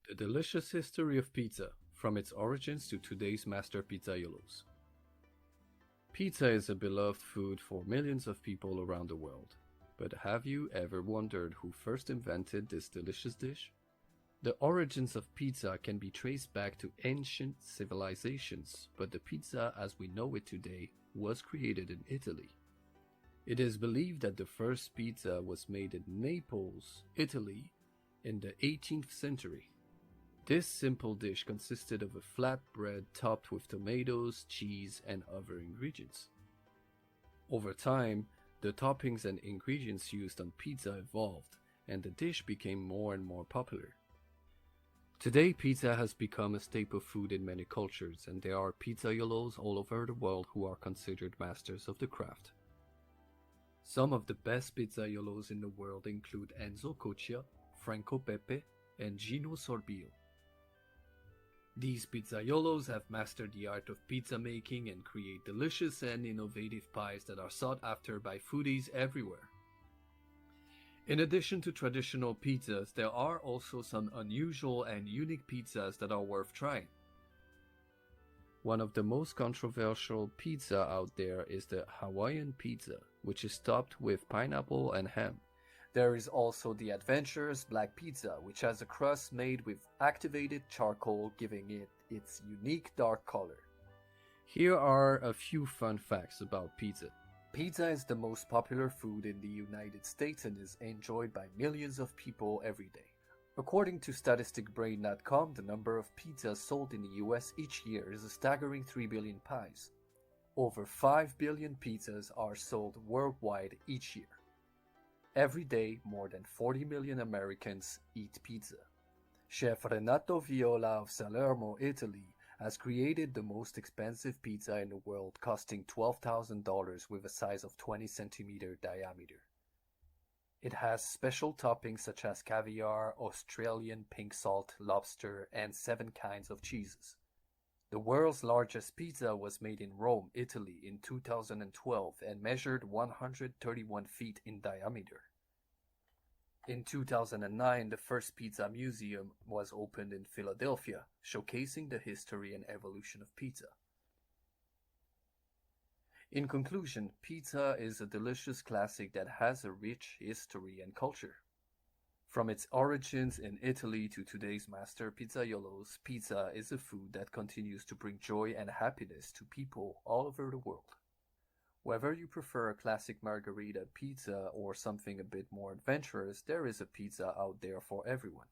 The delicious history of pizza, from its origins to today's master pizzaiolos. Pizza is a beloved food for millions of people around the world. But have you ever wondered who first invented this delicious dish? The origins of pizza can be traced back to ancient civilizations, but the pizza as we know it today was created in Italy. It is believed that the first pizza was made in Naples, Italy, in the 18th century. This simple dish consisted of a flat bread topped with tomatoes, cheese, and other ingredients. Over time, the toppings and ingredients used on pizza evolved, and the dish became more and more popular. Today, pizza has become a staple food in many cultures, and there are pizzaiolos all over the world who are considered masters of the craft. Some of the best pizzaiolos in the world include Enzo Coccia, Franco Pepe, and Gino Sorbillo. These pizzaiolos have mastered the art of pizza making and create delicious and innovative pies that are sought after by foodies everywhere. In addition to traditional pizzas, there are also some unusual and unique pizzas that are worth trying. One of the most controversial pizza out there is the Hawaiian pizza, which is topped with pineapple and ham. There is also the adventurous black pizza, which has a crust made with activated charcoal, giving it its unique dark color. Here are a few fun facts about pizza. Pizza is the most popular food in the United States and is enjoyed by millions of people every day. According to statisticbrain.com, the number of pizzas sold in the US each year is a staggering 3 billion pies. Over 5 billion pizzas are sold worldwide each year. Every day, more than 40 million Americans eat pizza. Chef Renato Viola of Salerno, Italy, has created the most expensive pizza in the world, costing $12,000 with a size of 20 centimeter diameter. It has special toppings such as caviar, Australian pink salt, lobster, and 7 kinds of cheeses. The world's largest pizza was made in Rome, Italy in 2012 and measured 131 feet in diameter. In 2009, the first pizza museum was opened in Philadelphia, showcasing the history and evolution of pizza. In conclusion, pizza is a delicious classic that has a rich history and culture. From its origins in Italy to today's master pizzaiolos, pizza is a food that continues to bring joy and happiness to people all over the world. Whether you prefer a classic margherita pizza or something a bit more adventurous, there is a pizza out there for everyone.